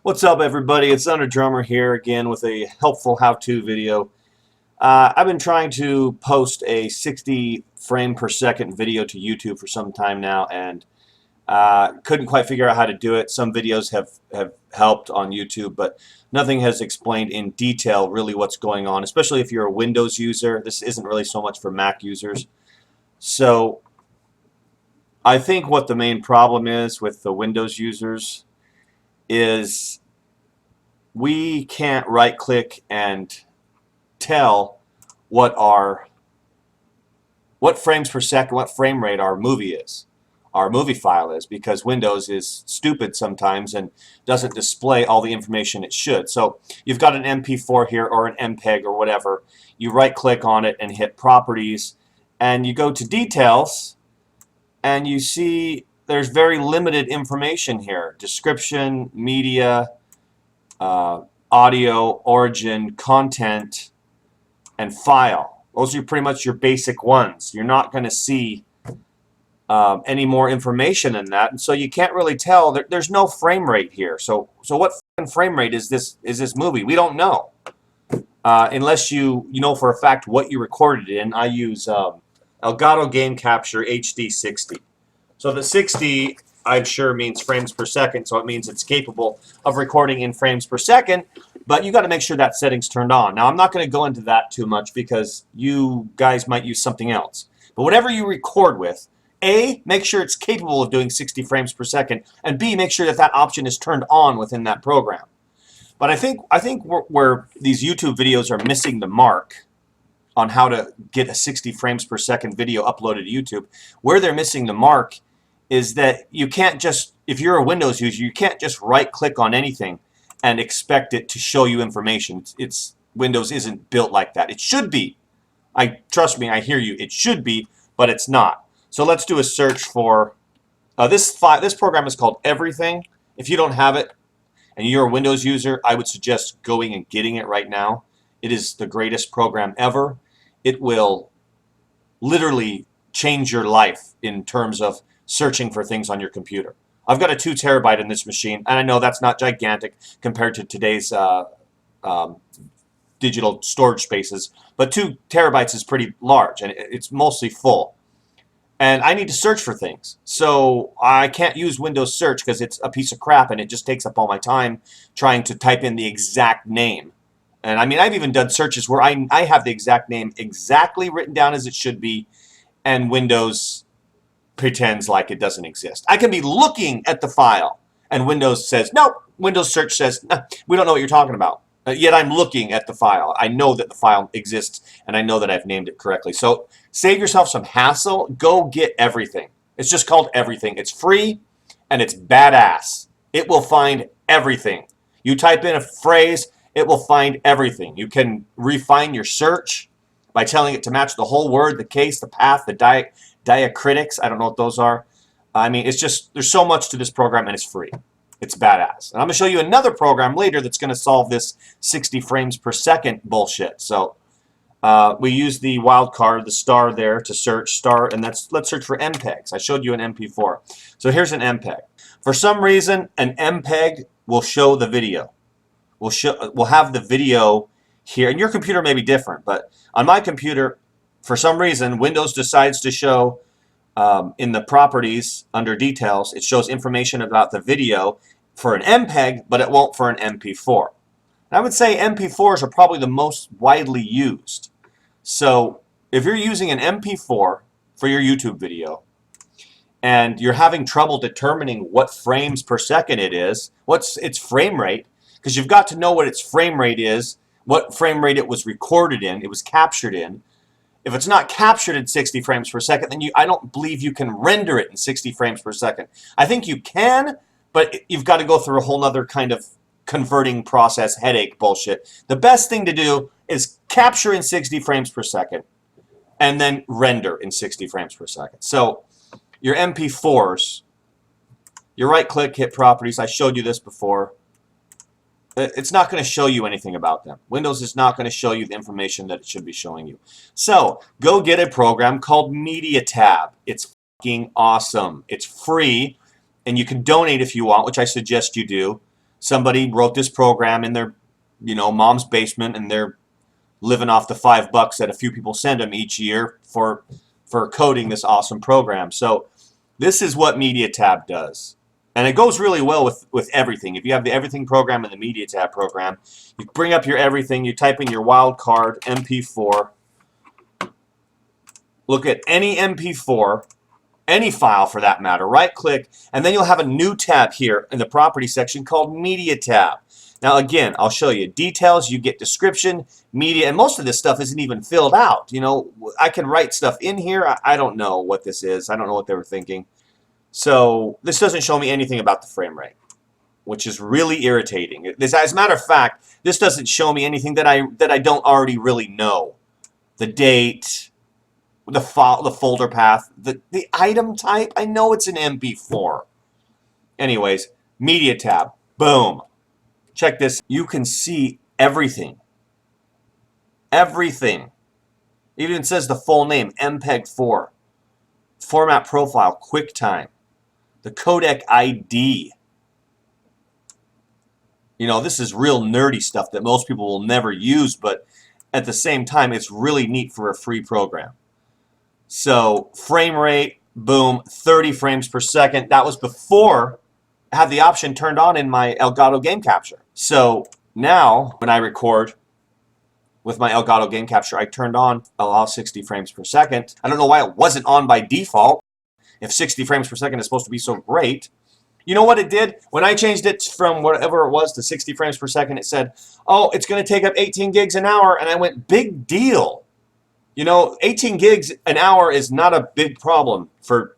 What's up, everybody? It's Thunder Drummer here again with a helpful how-to video. I've been trying to post a 60 frame per second video to YouTube for some time now, and couldn't quite figure out how to do it. Some videos have helped on YouTube, but nothing has explained in detail really what's going on, especially if you're a Windows user. This isn't really so much for Mac users. So I think what the main problem is with the Windows users is we can't right click and tell what frames per second, what frame rate our movie file is, because Windows is stupid sometimes and doesn't display all the information it should. So you've got an MP4 here or an MPEG or whatever. You right click on it and hit properties, and you go to details, and you see there's very limited information here: description, media, audio, origin, content, and file. Those are pretty much your basic ones. You're not going to see any more information than that, and so you can't really tell. There's no frame rate here. So what frame rate is this movie? We don't know unless you know for a fact what you recorded it in. I use Elgato Game Capture HD 60. So the 60, I'm sure, means frames per second, so it means it's capable of recording in frames per second, but you got to make sure that setting's turned on. Now, I'm not going to go into that too much because you guys might use something else. But whatever you record with, A, make sure it's capable of doing 60 frames per second, and B, make sure that that option is turned on within that program. But I think where these YouTube videos are missing the mark on how to get a 60 frames per second video uploaded to YouTube, where they're missing the mark is that you can't just, if you're a Windows user, you can't just right-click on anything and expect it to show you information. Windows isn't built like that. It should be. Trust me, I hear you. It should be, but it's not. So let's do a search for this program is called Everything. If you don't have it and you're a Windows user, I would suggest going and getting it right now. It is the greatest program ever. It will literally change your life in terms of searching for things on your computer. I've got a 2 terabyte in this machine, and I know that's not gigantic compared to today's digital storage spaces, but 2 terabytes is pretty large, and it's mostly full. And I need to search for things, so I can't use Windows Search because it's a piece of crap, and it just takes up all my time trying to type in the exact name. And I mean, I've even done searches where I have the exact name exactly written down as it should be, and Windows pretends like it doesn't exist. I can be looking at the file, and Windows says, no. Windows Search says, no, we don't know what you're talking about. Yet I'm looking at the file. I know that the file exists, and I know that I've named it correctly. So save yourself some hassle. Go get Everything. It's just called Everything. It's free, and it's badass. It will find everything. You type in a phrase, it will find everything. You can refine your search by telling it to match the whole word, the case, the path, the diacritics. I don't know what those are. I mean, it's just, there's so much to this program, and it's free. It's badass. And I'm going to show you another program later that's going to solve this 60 frames per second bullshit. So we use the wildcard, the star there, to search star, and let's search for MPEGs. I showed you an MP4. So here's an MPEG. For some reason, an MPEG will show the video. We'll have the video here, and your computer may be different, but on my computer, for some reason, Windows decides to show in the properties under details, it shows information about the video for an MPEG, but it won't for an MP4. And I would say MP4s are probably the most widely used. So if you're using an MP4 for your YouTube video and you're having trouble determining what frames per second it is, what's its frame rate, because you've got to know what its frame rate is, what frame rate it was recorded in, it was captured in. If it's not captured in 60 frames per second, then I don't believe you can render it in 60 frames per second. I think you can, but you've got to go through a whole other kind of converting process headache bullshit. The best thing to do is capture in 60 frames per second and then render in 60 frames per second. So your MP4s, you right-click, hit Properties. I showed you this before. It's not going to show you anything about them. Windows is not going to show you the information that it should be showing you. So go get a program called MediaTab. It's fucking awesome. It's free, and you can donate if you want, which I suggest you do. somebody wrote this program in their, mom's basement, and they're living off the $5 that a few people send them each year for coding this awesome program. So this is what MediaTab does. And it goes really well with everything. If you have the everything program and the MediaTab program, you bring up your everything, you type in your wildcard MP4, look at any MP4, any file for that matter, right click, and then you'll have a new tab here in the property section called MediaTab. Now again, I'll show you details, you get description, media, and most of this stuff isn't even filled out. I can write stuff in here. I don't know what this is. I don't know what they were thinking. So this doesn't show me anything about the frame rate, which is really irritating. As a matter of fact, this doesn't show me anything that I don't already really know. The date, the folder path, the item type. I know it's an MP4. Anyways, MediaTab. Boom. Check this. You can see everything. Everything. Even says the full name, MPEG-4. Format profile, QuickTime. The codec ID. This is real nerdy stuff that most people will never use, but at the same time, it's really neat for a free program. So, frame rate, boom, 30 frames per second. That was before I had the option turned on in my Elgato Game Capture. So, now, when I record with my Elgato Game Capture, I turned on allow 60 frames per second. I don't know why it wasn't on by default. If 60 frames per second is supposed to be so great. You know what it did? When I changed it from whatever it was to 60 frames per second, it said, oh, it's going to take up 18 gigs an hour. And I went, big deal. 18 gigs an hour is not a big problem for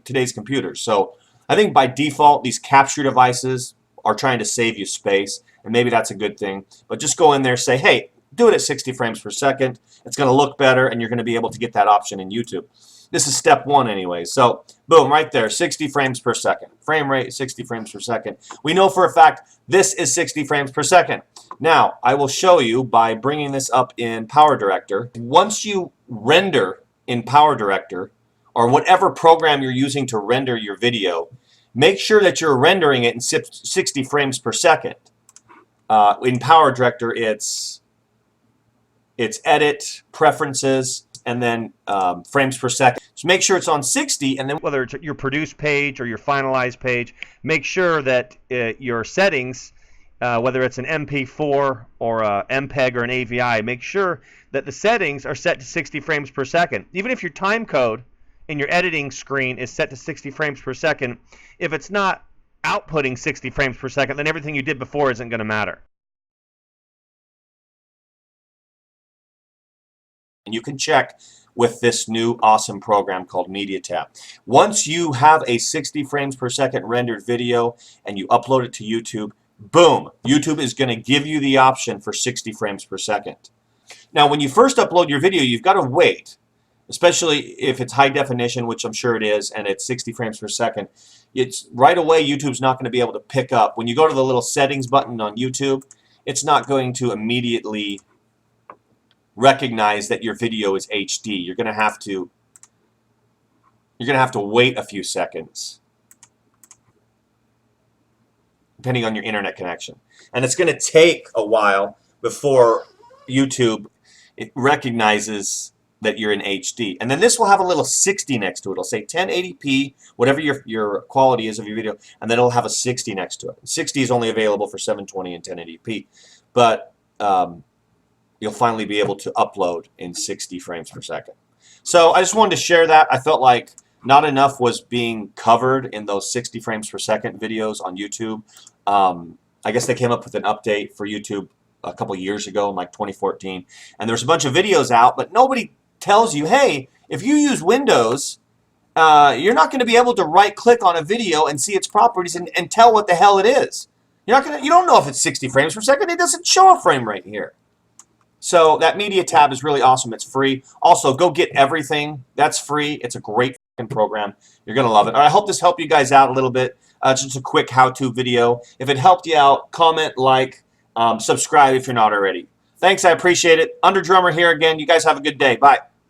today's computers. So I think by default, these capture devices are trying to save you space. And maybe that's a good thing. But just go in there and say, hey, do it at 60 frames per second. It's going to look better, and you're going to be able to get that option in YouTube. This is step one anyway. So, boom, right there, 60 frames per second. Frame rate, 60 frames per second. We know for a fact this is 60 frames per second. Now, I will show you by bringing this up in PowerDirector. Once you render in PowerDirector, or whatever program you're using to render your video, make sure that you're rendering it in 60 frames per second. In PowerDirector, it's Edit, Preferences, and then frames per second. So make sure it's on 60, and then whether it's your produce page or your finalize page, make sure that your settings, whether it's an MP4 or a MPEG or an AVI, make sure that the settings are set to 60 frames per second. Even if your time code in your editing screen is set to 60 frames per second, if it's not outputting 60 frames per second, then everything you did before isn't going to matter. And you can check with this new awesome program called MediaTab. Once you have a 60 frames per second rendered video and you upload it to YouTube, boom, YouTube is going to give you the option for 60 frames per second. Now, when you first upload your video, you've got to wait, especially if it's high definition, which I'm sure it is, and it's 60 frames per second. It's right away, YouTube's not going to be able to pick up. When you go to the little settings button on YouTube, it's not going to immediately recognize that your video is HD. You're going to have to wait a few seconds, depending on your internet connection. And it's going to take a while before YouTube recognizes that you're in HD. And then this will have a little 60 next to it. It'll say 1080p, whatever your quality is of your video, and then it'll have a 60 next to it. 60 is only available for 720 and 1080p. But you'll finally be able to upload in 60 frames per second. So I just wanted to share that. I felt like not enough was being covered in those 60 frames per second videos on YouTube. I guess they came up with an update for YouTube a couple years ago in like 2014. And there's a bunch of videos out, but nobody tells you, hey, if you use Windows, you're not going to be able to right-click on a video and see its properties and tell what the hell it is. You don't know if it's 60 frames per second. It doesn't show a frame rate here. So that MediaTab is really awesome. It's free. Also, go get everything. That's free. It's a great program. You're going to love it. I hope this helped you guys out a little bit. Just a quick how-to video. If it helped you out, comment, like, subscribe if you're not already. Thanks. I appreciate it. Under Drummer here again. You guys have a good day. Bye.